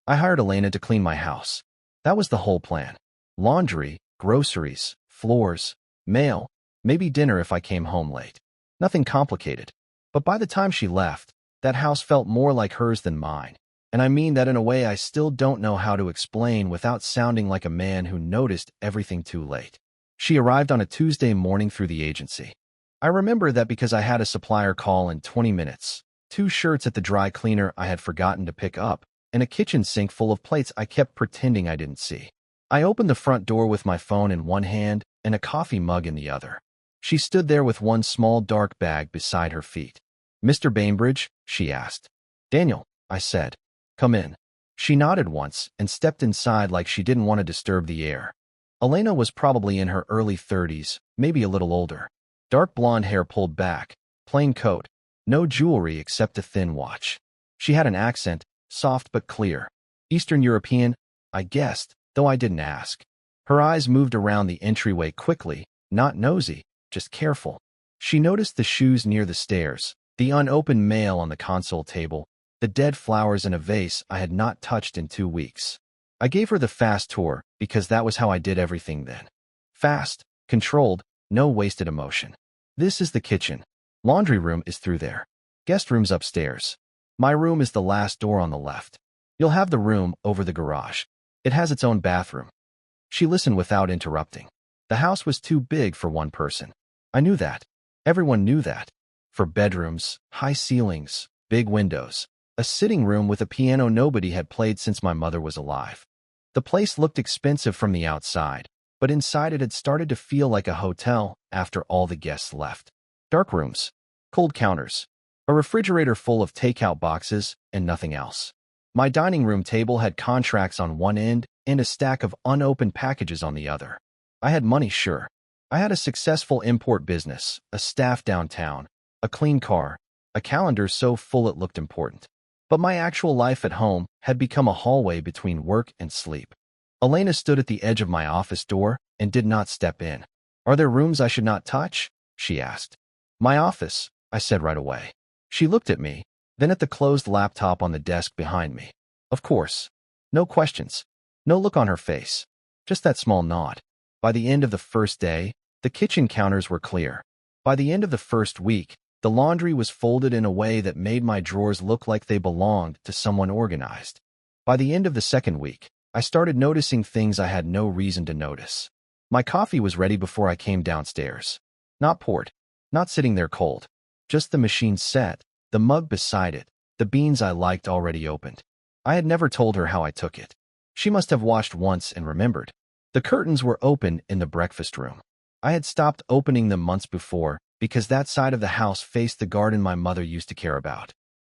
I hired Elena to clean my house. That was the whole plan. Laundry, groceries, floors, mail, maybe dinner if I came home late. Nothing complicated. But by the time she left, that house felt more like hers than mine. And I mean that in a way I still don't know how to explain without sounding like a man who noticed everything too late. She arrived on a Tuesday morning through the agency. I remember that because I had a supplier call in 20 minutes, 2 shirts at the dry cleaner I had forgotten to pick up, and a kitchen sink full of plates I kept pretending I didn't see. I opened the front door with my phone in one hand and a coffee mug in the other. She stood there with one small dark bag beside her feet. "Mr. Bainbridge?" she asked. "Daniel," I said. "Come in." She nodded once and stepped inside like she didn't want to disturb the air. Elena was probably in her early 30s, maybe a little older. Dark blonde hair pulled back, plain coat, no jewelry except a thin watch. She had an accent, soft but clear. Eastern European, I guessed, though I didn't ask. Her eyes moved around the entryway quickly, not nosy, just careful. She noticed the shoes near the stairs, the unopened mail on the console table, the dead flowers in a vase I had not touched in 2 weeks. I gave her the fast tour because that was how I did everything then. Fast, controlled, no wasted emotion. "This is the kitchen. Laundry room is through there. Guest room's upstairs. My room is the last door on the left. You'll have the room over the garage. It has its own bathroom." She listened without interrupting. The house was too big for one person. I knew that. Everyone knew that. For bedrooms, high ceilings, big windows, a sitting room with a piano nobody had played since my mother was alive. The place looked expensive from the outside, but inside it had started to feel like a hotel after all the guests left. Dark rooms, cold counters, a refrigerator full of takeout boxes, and nothing else. My dining room table had contracts on one end and a stack of unopened packages on the other. I had money, sure. I had a successful import business, a staff downtown, a clean car, a calendar so full it looked important. But my actual life at home had become a hallway between work and sleep. Elena stood at the edge of my office door and did not step in. "Are there rooms I should not touch?" she asked. "My office," I said right away. She looked at me, then at the closed laptop on the desk behind me. Of course. No questions. No look on her face. Just that small nod. By the end of the first day, the kitchen counters were clear. By the end of the first week, the laundry was folded in a way that made my drawers look like they belonged to someone organized. By the end of the second week, I started noticing things I had no reason to notice. My coffee was ready before I came downstairs. Not poured, not sitting there cold. Just the machine set, the mug beside it, the beans I liked already opened. I had never told her how I took it. She must have washed once and remembered. The curtains were open in the breakfast room. I had stopped opening them months before because that side of the house faced the garden my mother used to care about.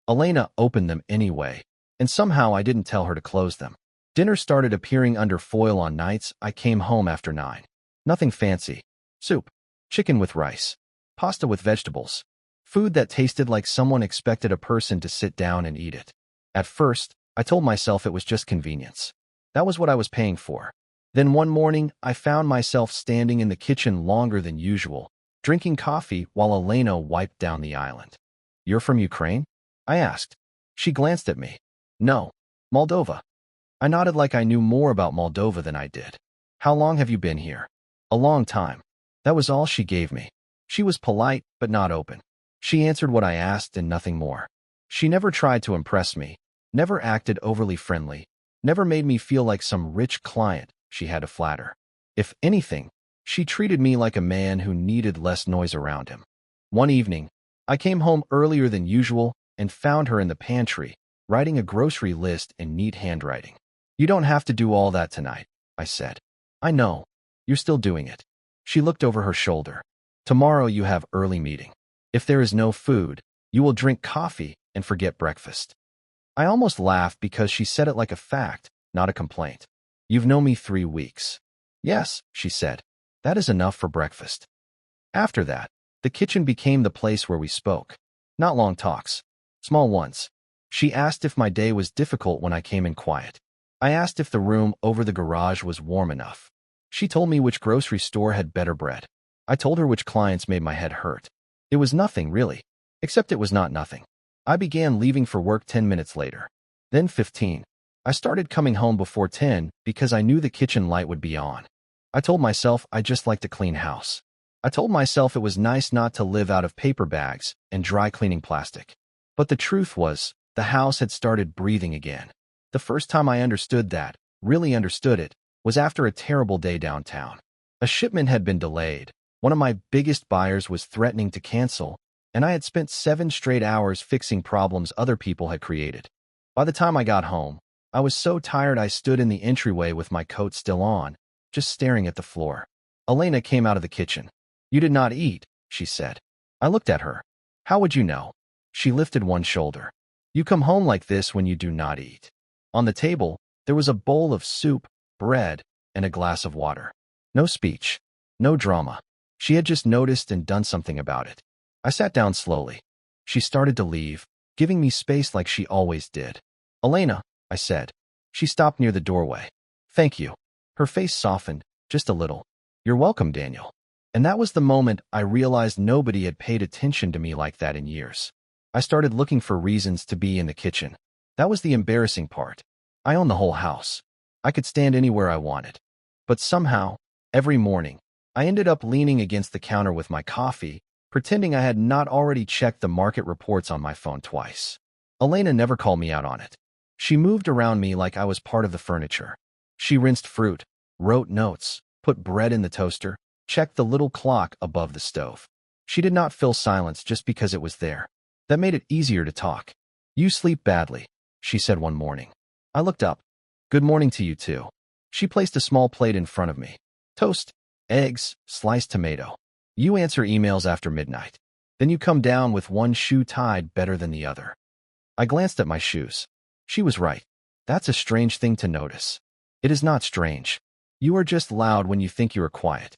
Elena opened them anyway, and somehow I didn't tell her to close them. Dinner started appearing under foil on nights I came home after 9. Nothing fancy. Soup, chicken with rice, pasta with vegetables. Food that tasted like someone expected a person to sit down and eat it. At first, I told myself it was just convenience. That was what I was paying for. Then one morning, I found myself standing in the kitchen longer than usual, drinking coffee while Elena wiped down the island. "You're from Ukraine?" I asked. She glanced at me. "No, Moldova." I nodded like I knew more about Moldova than I did. "How long have you been here?" "A long time." That was all she gave me. She was polite, but not open. She answered what I asked and nothing more. She never tried to impress me, never acted overly friendly, never made me feel like some rich client she had to flatter. If anything, she treated me like a man who needed less noise around him. One evening, I came home earlier than usual and found her in the pantry, writing a grocery list in neat handwriting. "You don't have to do all that tonight," I said. "I know. You're still doing it." She looked over her shoulder. "Tomorrow you have early meeting. If there is no food, you will drink coffee and forget breakfast." I almost laughed because she said it like a fact, not a complaint. "You've known me 3 weeks." "Yes," she said. "That is enough for breakfast." After that, the kitchen became the place where we spoke. Not long talks. Small ones. She asked if my day was difficult when I came in quiet. I asked if the room over the garage was warm enough. She told me which grocery store had better bread. I told her which clients made my head hurt. It was nothing, really. Except it was not nothing. I began leaving for work 10 minutes later. Then 15. I started coming home before 10 because I knew the kitchen light would be on. I told myself I just like to clean house. I told myself it was nice not to live out of paper bags and dry cleaning plastic. But the truth was, the house had started breathing again. The first time I understood that, really understood it, was after a terrible day downtown. A shipment had been delayed. One of my biggest buyers was threatening to cancel, and I had spent 7 straight hours fixing problems other people had created. By the time I got home, I was so tired I stood in the entryway with my coat still on, just staring at the floor. Elena came out of the kitchen. "You did not eat," she said. I looked at her. "How would you know?" She lifted one shoulder. "You come home like this when you do not eat." On the table, there was a bowl of soup, bread, and a glass of water. No speech. No drama. She had just noticed and done something about it. I sat down slowly. She started to leave, giving me space like she always did. "Elena," I said. She stopped near the doorway. "Thank you." Her face softened, just a little. "You're welcome, Daniel." And that was the moment I realized nobody had paid attention to me like that in years. I started looking for reasons to be in the kitchen. That was the embarrassing part. I owned the whole house. I could stand anywhere I wanted. But somehow, every morning, I ended up leaning against the counter with my coffee, pretending I had not already checked the market reports on my phone twice. Elena never called me out on it. She moved around me like I was part of the furniture. She rinsed fruit, wrote notes, put bread in the toaster, checked the little clock above the stove. She did not fill silence just because it was there. That made it easier to talk. "You sleep badly," she said one morning. I looked up. "Good morning to you too." She placed a small plate in front of me. "Toast, eggs, sliced tomato. You answer emails after midnight. Then you come down with one shoe tied better than the other." I glanced at my shoes. She was right. That's a strange thing to notice. It is not strange. You are just loud when you think you are quiet.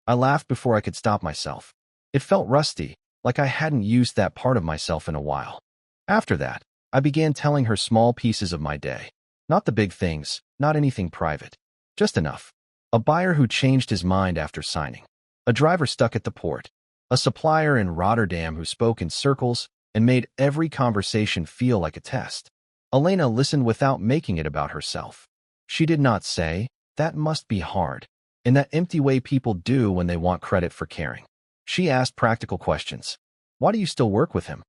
I laughed before I could stop myself. It felt rusty, like I hadn't used that part of myself in a while. After that, I began telling her small pieces of my day. Not the big things, not anything private. Just enough. A buyer who changed his mind after signing. A driver stuck at the port. A supplier in Rotterdam who spoke in circles and made every conversation feel like a test. Elena listened without making it about herself. She did not say, "That must be hard," in that empty way people do when they want credit for caring. She asked practical questions. "Why do you still work with him?"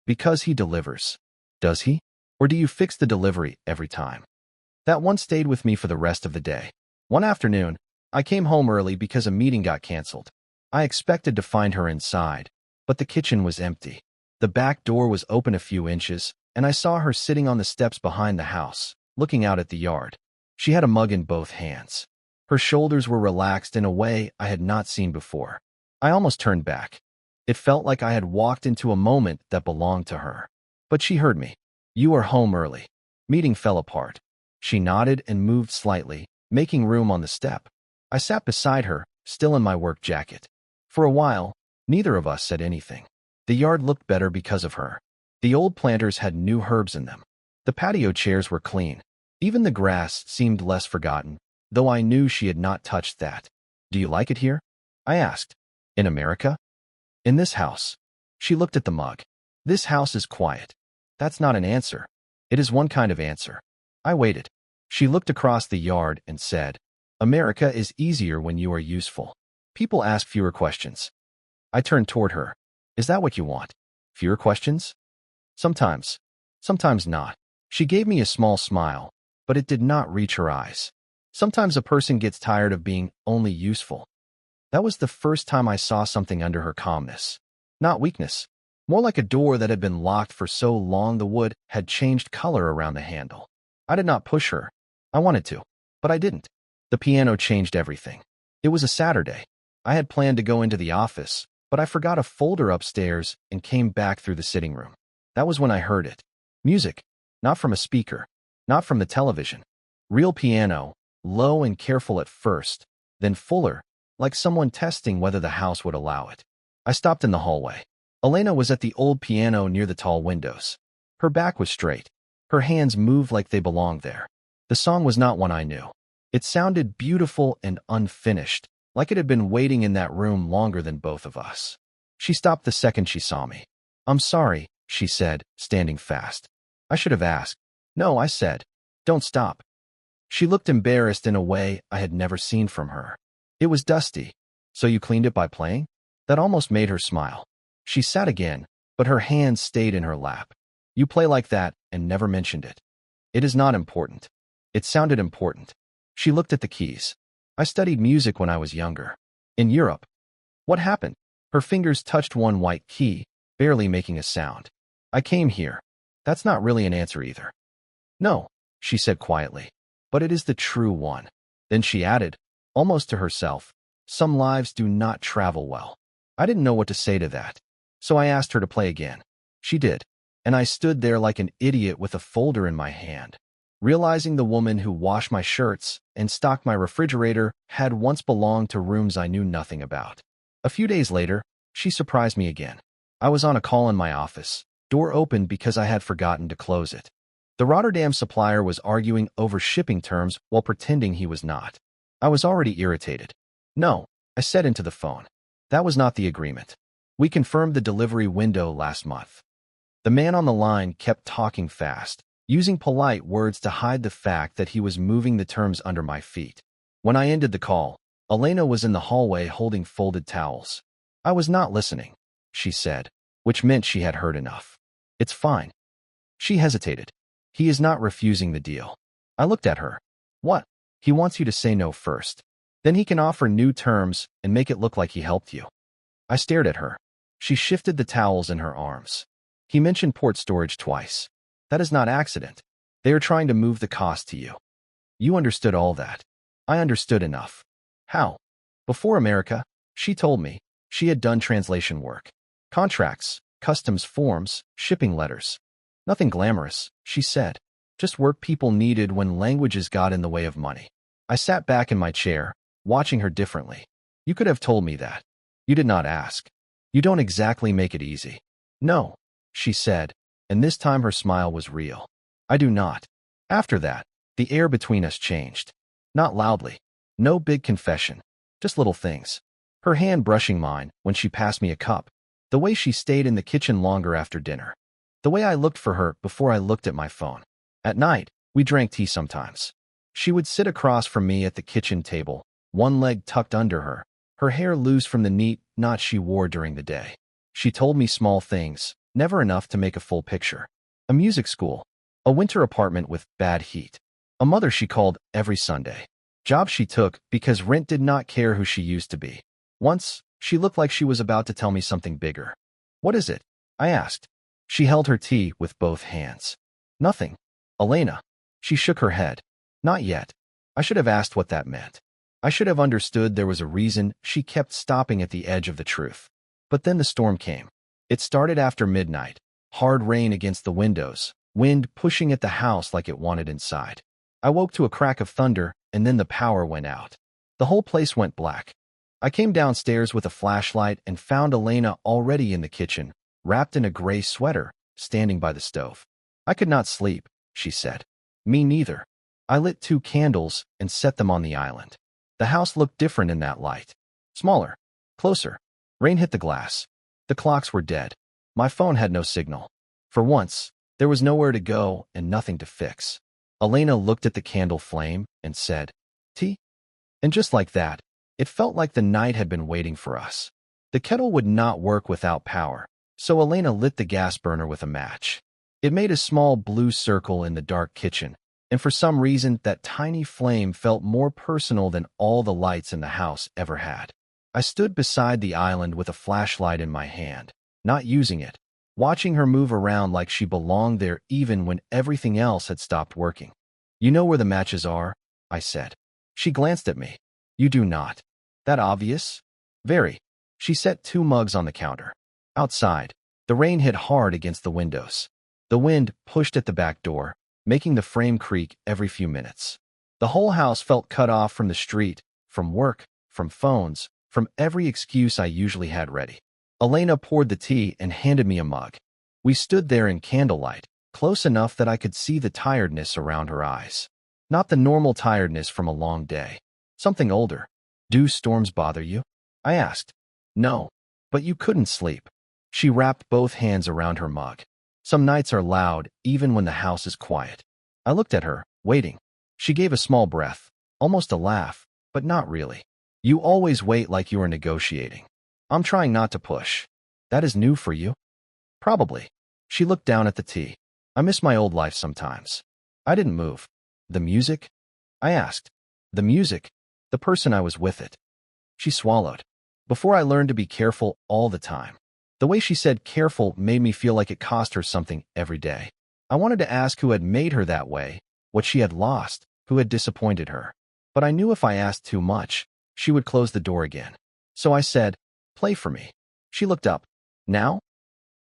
"Because he delivers." "Does he? Or do you fix the delivery every time?" That one stayed with me for the rest of the day. One afternoon, I came home early because a meeting got canceled. I expected to find her inside, but the kitchen was empty. The back door was open a few inches, and I saw her sitting on the steps behind the house, looking out at the yard. She had a mug in both hands. Her shoulders were relaxed in a way I had not seen before. I almost turned back. It felt like I had walked into a moment that belonged to her. But she heard me. "You are home early." Meeting fell apart. She nodded and moved slightly, making room on the step. I sat beside her, still in my work jacket. For a while, neither of us said anything. The yard looked better because of her. The old planters had new herbs in them. The patio chairs were clean. Even the grass seemed less forgotten, though I knew she had not touched that. "Do you like it here?" I asked. "In America?" "In this house." She looked at the mug. "This house is quiet." That's not an answer. It is one kind of answer. I waited. She looked across the yard and said, "America is easier when you are useful. People ask fewer questions." I turned toward her. "Is that what you want? Fewer questions?" "Sometimes. Sometimes not." She gave me a small smile, but it did not reach her eyes. Sometimes a person gets tired of being only useful. That was the first time I saw something under her calmness. Not weakness. More like a door that had been locked for so long the wood had changed color around the handle. I did not push her. I wanted to, but I didn't. The piano changed everything. It was a Saturday. I had planned to go into the office, but I forgot a folder upstairs and came back through the sitting room. That was when I heard it. Music. Not from a speaker. Not from the television. Real piano, low and careful at first, then fuller, like someone testing whether the house would allow it. I stopped in the hallway. Elena was at the old piano near the tall windows. Her back was straight. Her hands moved like they belonged there. The song was not one I knew. It sounded beautiful and unfinished, like it had been waiting in that room longer than both of us. She stopped the second she saw me. "I'm sorry," she said, standing fast. I should have asked. "No," I said. Don't stop. She looked embarrassed in a way I had never seen from her. It was dusty. So you cleaned it by playing? That almost made her smile. She sat again, but her hands stayed in her lap. You play like that and never mentioned it. It is not important. It sounded important. She looked at the keys. I studied music when I was younger. In Europe. What happened? Her fingers touched one white key, barely making a sound. I came here. That's not really an answer either. No, she said quietly. But it is the true one. Then she added, almost to herself, some lives do not travel well. I didn't know what to say to that. So I asked her to play again. She did. And I stood there like an idiot with a folder in my hand, realizing the woman who washed my shirts and stocked my refrigerator had once belonged to rooms I knew nothing about. A few days later, she surprised me again. I was on a call in my office, door opened because I had forgotten to close it. The Rotterdam supplier was arguing over shipping terms while pretending he was not. I was already irritated. No, I said into the phone. That was not the agreement. We confirmed the delivery window last month. The man on the line kept talking fast, using polite words to hide the fact that he was moving the terms under my feet. When I ended the call, Elena was in the hallway holding folded towels. I was not listening, she said, which meant she had heard enough. It's fine. She hesitated. He is not refusing the deal. I looked at her. What? He wants you to say no first. Then he can offer new terms and make it look like he helped you. I stared at her. She shifted the towels in her arms. He mentioned port storage twice. That is not accident. They are trying to move the cost to you. You understood all that. I understood enough. How? Before America, she told me, she had done translation work. Contracts, customs forms, shipping letters. Nothing glamorous, she said. Just work people needed when languages got in the way of money. I sat back in my chair, watching her differently. You could have told me that. You did not ask. You don't exactly make it easy. No, she said, and this time her smile was real. I do not. After that, the air between us changed. Not loudly. No big confession. Just little things. Her hand brushing mine when she passed me a cup. The way she stayed in the kitchen longer after dinner. The way I looked for her before I looked at my phone. At night, we drank tea sometimes. She would sit across from me at the kitchen table, one leg tucked under her, her hair loose from the neat knot she wore during the day. She told me small things, never enough to make a full picture. A music school, a winter apartment with bad heat, a mother she called every Sunday, job she took because rent did not care who she used to be. Once, she looked like she was about to tell me something bigger. What is it? I asked. She held her tea with both hands. Nothing. Elena. She shook her head. Not yet. I should have asked what that meant. I should have understood there was a reason she kept stopping at the edge of the truth. But then the storm came. It started after midnight. Hard rain against the windows, wind pushing at the house like it wanted inside. I woke to a crack of thunder, and then the power went out. The whole place went black. I came downstairs with a flashlight and found Elena already in the kitchen, wrapped in a gray sweater, standing by the stove. I could not sleep, she said. Me neither. I lit 2 candles and set them on the island. The house looked different in that light. Smaller. Closer. Rain hit the glass. The clocks were dead. My phone had no signal. For once, there was nowhere to go and nothing to fix. Elena looked at the candle flame and said, "Tea?" And just like that, it felt like the night had been waiting for us. The kettle would not work without power, so Elena lit the gas burner with a match. It made a small blue circle in the dark kitchen, and for some reason that tiny flame felt more personal than all the lights in the house ever had. I stood beside the island with a flashlight in my hand, not using it, watching her move around like she belonged there even when everything else had stopped working. "You know where the matches are?" I said. She glanced at me. "You do not. That obvious?" "Very." She set 2 mugs on the counter. Outside, the rain hit hard against the windows. The wind pushed at the back door, making the frame creak every few minutes. The whole house felt cut off from the street, from work, from phones, from every excuse I usually had ready. Elena poured the tea and handed me a mug. We stood there in candlelight, close enough that I could see the tiredness around her eyes. Not the normal tiredness from a long day. Something older. "Do storms bother you?" I asked. "No, but you couldn't sleep." She wrapped both hands around her mug. "Some nights are loud, even when the house is quiet." I looked at her, Waiting. She gave a small breath, almost a laugh, but not really. You always wait like you are negotiating. I'm trying not to push. That is new for you? Probably. She looked down at the tea. I miss my old life sometimes. I didn't move. The music? I asked. The music. The person I was with it. She swallowed. Before I learned to be careful all the time. The way she said careful made me feel like it cost her something every day. I wanted to ask who had made her that way, what she had lost, who had disappointed her. But I knew if I asked too much, she would close the door again. So I said, play for me. She looked up. Now?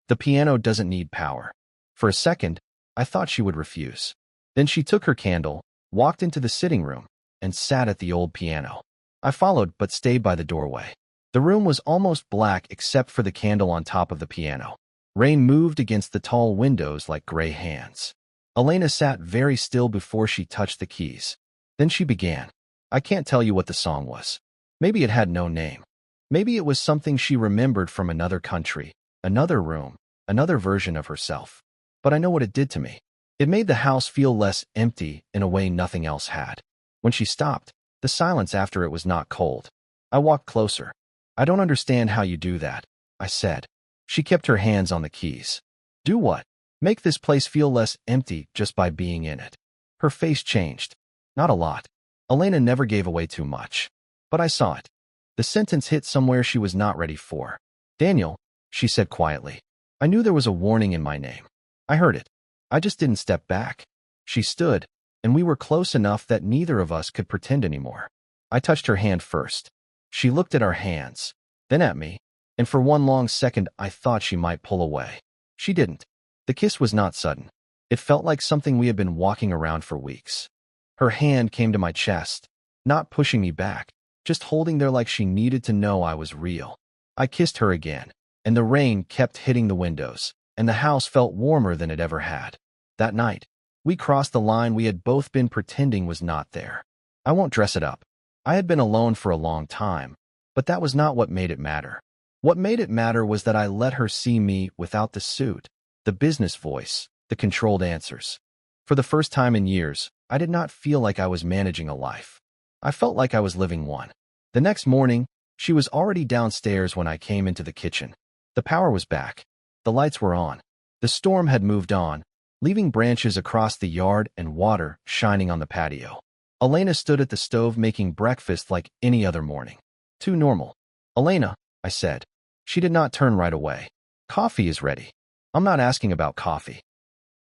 The piano doesn't need power. For a second, I thought she would refuse. Then she took her candle, walked into the sitting room, and sat at the old piano. I followed but stayed by the doorway. The room was almost black except for the candle on top of the piano. Rain moved against the tall windows like gray hands. Elena sat very still before she touched the keys. Then she began. I can't tell you what the song was. Maybe it had no name. Maybe it was something she remembered from another country, another room, another version of herself. But I know what it did to me. It made the house feel less empty in a way nothing else had. When she stopped, the silence after it was not cold. I walked closer. I don't understand how you do that, I said. She kept her hands on the keys. Do what? Make this place feel less empty just by being in it. Her face changed. Not a lot. Elena never gave away too much. But I saw it. The sentence hit somewhere she was not ready for. Daniel, she said quietly. I knew there was a warning in my name. I heard it. I just didn't step back. She stood, and we were close enough that neither of us could pretend anymore. I touched her hand first. She looked at our hands, then at me, and for one long second I thought she might pull away. She didn't. The kiss was not sudden. It felt like something we had been walking around for weeks. Her hand came to my chest, not pushing me back, just holding there like she needed to know I was real. I kissed her again, and the rain kept hitting the windows, and the house felt warmer than it ever had. That night, we crossed the line we had both been pretending was not there. I won't dress it up. I had been alone for a long time, but that was not what made it matter. What made it matter was that I let her see me without the suit, the business voice, the controlled answers. For the first time in years, I did not feel like I was managing a life. I felt like I was living one. The next morning, she was already downstairs when I came into the kitchen. The power was back. The lights were on. The storm had moved on, leaving branches across the yard and water shining on the patio. Elena stood at the stove making breakfast like any other morning. Too normal. Elena, I said. She did not turn right away. Coffee is ready. I'm not asking about coffee.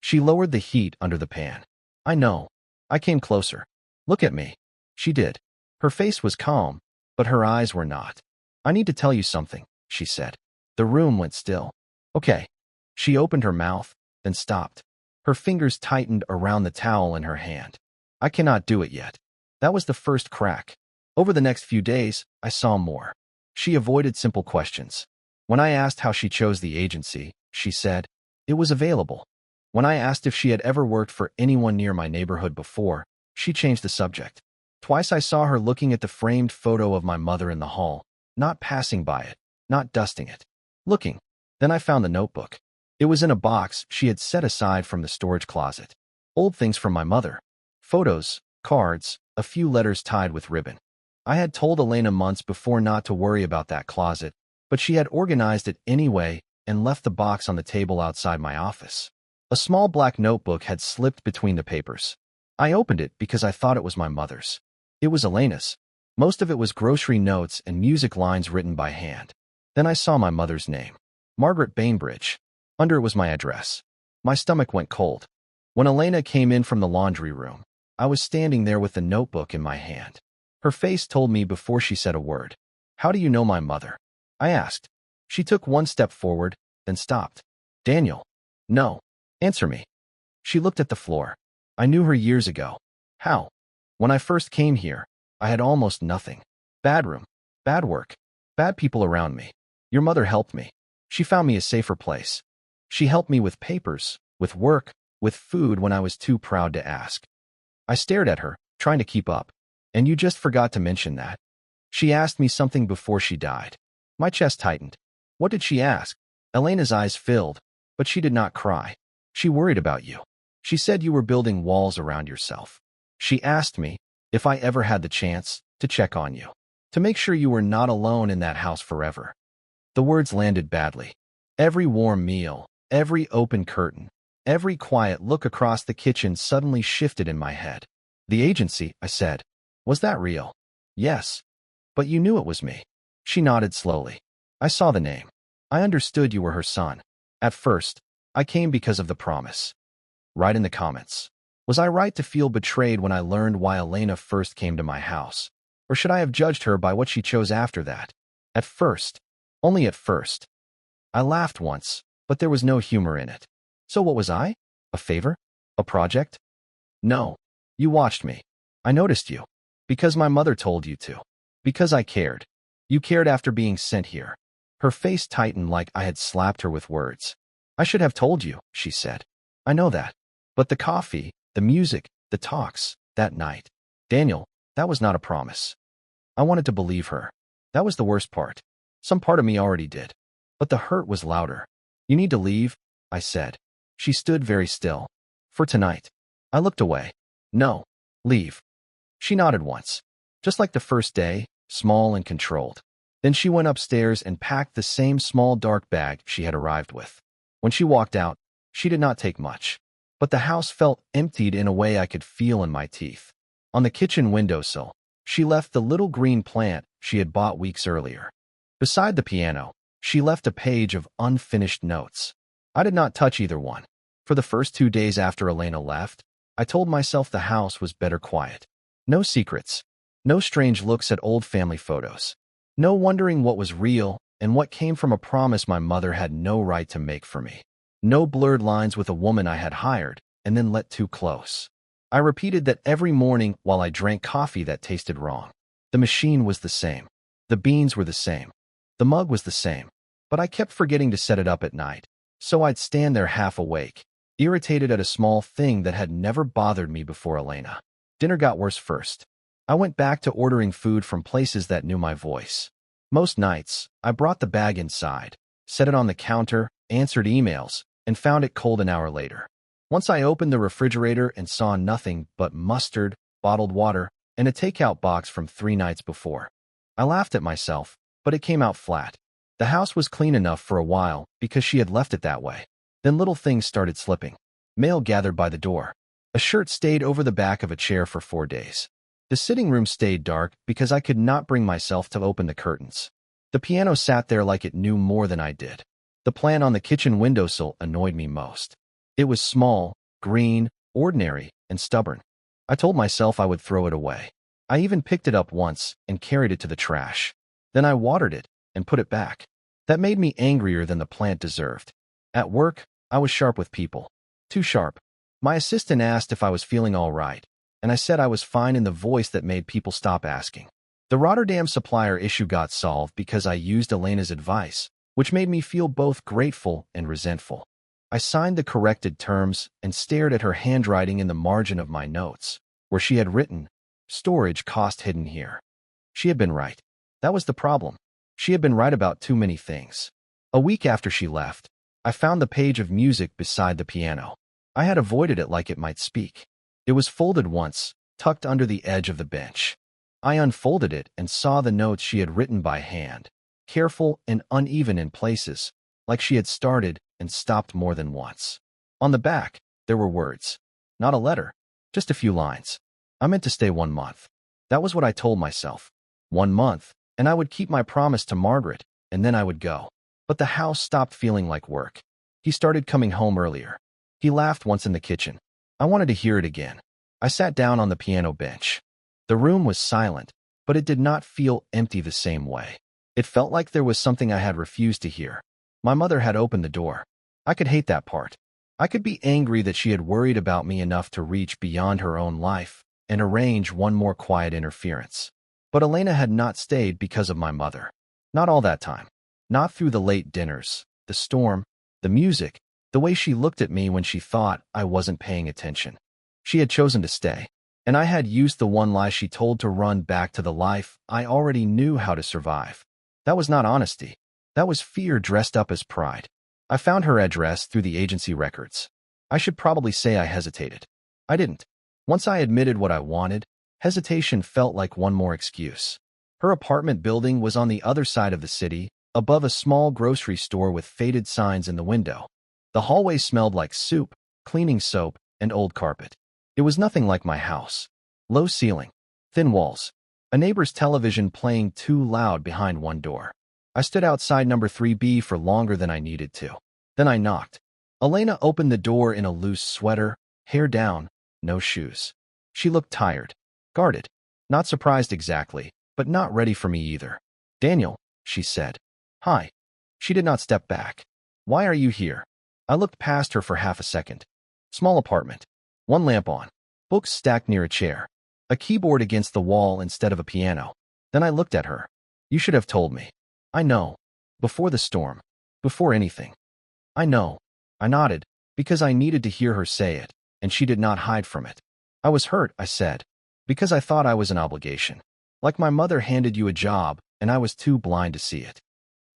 She lowered the heat under the pan. I know. I came closer. Look at me. She did. Her face was calm, but her eyes were not. I need to tell you something, she said. The room went still. Okay. She opened her mouth, then stopped. Her fingers tightened around the towel in her hand. I cannot do it yet. That was the first crack. Over the next few days, I saw more. She avoided simple questions. When I asked how she chose the agency, she said, it was available. When I asked if she had ever worked for anyone near my neighborhood before, she changed the subject. Twice I saw her looking at the framed photo of my mother in the hall, not passing by it, not dusting it. Looking. Then I found the notebook. It was in a box she had set aside from the storage closet. Old things from my mother. Photos, cards, a few letters tied with ribbon. I had told Elena months before not to worry about that closet, but she had organized it anyway and left the box on the table outside my office. A small black notebook had slipped between the papers. I opened it because I thought it was my mother's. It was Elena's. Most of it was grocery notes and music lines written by hand. Then I saw my mother's name. Margaret Bainbridge. Under it was my address. My stomach went cold. When Elena came in from the laundry room, I was standing there with the notebook in my hand. Her face told me before she said a word. How do you know my mother? I asked. She took one step forward, then stopped. Daniel. No. Answer me. She looked at the floor. I knew her years ago. How? When I first came here, I had almost nothing. Bad room. Bad work. Bad people around me. Your mother helped me. She found me a safer place. She helped me with papers, with work, with food when I was too proud to ask. I stared at her, trying to keep up. And you just forgot to mention that. She asked me something before she died. My chest tightened. What did she ask? Elena's eyes filled, but she did not cry. She worried about you. She said you were building walls around yourself. She asked me if I ever had the chance to check on you, to make sure you were not alone in that house forever. The words landed badly. Every warm meal, every open curtain, every quiet look across the kitchen suddenly shifted in my head. The agency, I said. Was that real? Yes. But you knew it was me. She nodded slowly. I saw the name. I understood you were her son. At first, I came because of the promise. Write in the comments. Was I right to feel betrayed when I learned why Elena first came to my house? Or should I have judged her by what she chose after that? At first. Only at first. I laughed once, but there was no humor in it. So what was I? A favor? A project? No. You watched me. I noticed you. Because my mother told you to. Because I cared. You cared after being sent here. Her face tightened like I had slapped her with words. I should have told you, she said. I know that. But the coffee, the music, the talks, that night. Daniel, that was not a promise. I wanted to believe her. That was the worst part. Some part of me already did. But the hurt was louder. You need to leave, I said. She stood very still. For tonight. I looked away. No. Leave. She nodded once. Just like the first day, small and controlled. Then she went upstairs and packed the same small dark bag she had arrived with. When she walked out, she did not take much. But the house felt emptied in a way I could feel in my teeth. On the kitchen windowsill, she left the little green plant she had bought weeks earlier. Beside the piano, she left a page of unfinished notes. I did not touch either one. For the first 2 days after Elena left, I told myself the house was better quiet. No secrets. No strange looks at old family photos. No wondering what was real and what came from a promise my mother had no right to make for me. No blurred lines with a woman I had hired and then let too close. I repeated that every morning while I drank coffee that tasted wrong. The machine was the same. The beans were the same. The mug was the same. But I kept forgetting to set it up at night. So I'd stand there half awake, irritated at a small thing that had never bothered me before Elena. Dinner got worse first. I went back to ordering food from places that knew my voice. Most nights, I brought the bag inside, set it on the counter, answered emails, and found it cold an hour later. Once I opened the refrigerator and saw nothing but mustard, bottled water, and a takeout box from 3 nights before. I laughed at myself, but it came out flat. The house was clean enough for a while because she had left it that way. Then little things started slipping. Mail gathered by the door. A shirt stayed over the back of a chair for 4 days. The sitting room stayed dark because I could not bring myself to open the curtains. The piano sat there like it knew more than I did. The plant on the kitchen windowsill annoyed me most. It was small, green, ordinary, and stubborn. I told myself I would throw it away. I even picked it up once and carried it to the trash. Then I watered it and put it back. That made me angrier than the plant deserved. At work, I was sharp with people. Too sharp. My assistant asked if I was feeling all right, and I said I was fine in the voice that made people stop asking. The Rotterdam supplier issue got solved because I used Elena's advice, which made me feel both grateful and resentful. I signed the corrected terms and stared at her handwriting in the margin of my notes, where she had written, "Storage cost hidden here." She had been right. That was the problem. She had been right about too many things. A week after she left, I found the page of music beside the piano. I had avoided it like it might speak. It was folded once, tucked under the edge of the bench. I unfolded it and saw the notes she had written by hand, careful and uneven in places, like she had started and stopped more than once. On the back, there were words. Not a letter, just a few lines. I meant to stay 1 month. That was what I told myself. 1 month, and I would keep my promise to Margaret, and then I would go. But the house stopped feeling like work. He started coming home earlier. He laughed once in the kitchen. I wanted to hear it again. I sat down on the piano bench. The room was silent, but it did not feel empty the same way. It felt like there was something I had refused to hear. My mother had opened the door. I could hate that part. I could be angry that she had worried about me enough to reach beyond her own life and arrange one more quiet interference. But Elena had not stayed because of my mother. Not all that time. Not through the late dinners, the storm, the music, the way she looked at me when she thought I wasn't paying attention. She had chosen to stay, and I had used the one lie she told to run back to the life I already knew how to survive. That was not honesty. That was fear dressed up as pride. I found her address through the agency records. I should probably say I hesitated. I didn't. Once I admitted what I wanted, hesitation felt like one more excuse. Her apartment building was on the other side of the city, above a small grocery store with faded signs in the window. The hallway smelled like soup, cleaning soap, and old carpet. It was nothing like my house. Low ceiling, thin walls, a neighbor's television playing too loud behind one door. I stood outside number 3B for longer than I needed to. Then I knocked. Elena opened the door in a loose sweater, hair down, no shoes. She looked tired, guarded, not surprised exactly, but not ready for me either. "Daniel," she said. "Hi." She did not step back. "Why are you here?" I looked past her for half a second. Small apartment. One lamp on. Books stacked near a chair. A keyboard against the wall instead of a piano. Then I looked at her. "You should have told me." "I know. Before the storm. Before anything." "I know." I nodded, because I needed to hear her say it, and she did not hide from it. "I was hurt," I said, "because I thought I was an obligation. Like my mother handed you a job, and I was too blind to see it."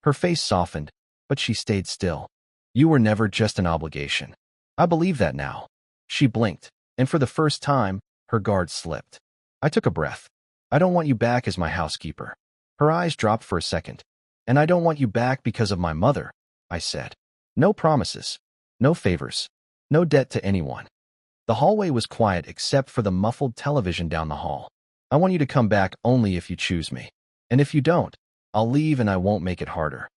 Her face softened, but she stayed still. "You were never just an obligation." "I believe that now." She blinked, and for the first time, her guard slipped. I took a breath. "I don't want you back as my housekeeper." Her eyes dropped for a second. "And I don't want you back because of my mother," I said. "No promises. No favors. No debt to anyone." The hallway was quiet except for the muffled television down the hall. "I want you to come back only if you choose me. And if you don't, I'll leave and I won't make it harder."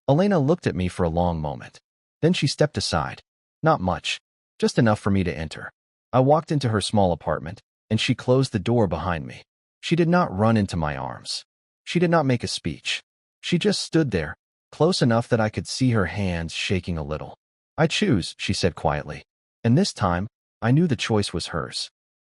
Elena looked at me for a long moment. Then she stepped aside. Not much, just enough for me to enter. I walked into her small apartment, and she closed the door behind me. She did not run into my arms. She did not make a speech. She just stood there, close enough that I could see her hands shaking a little. "I choose," she said quietly. And this time, I knew the choice was hers.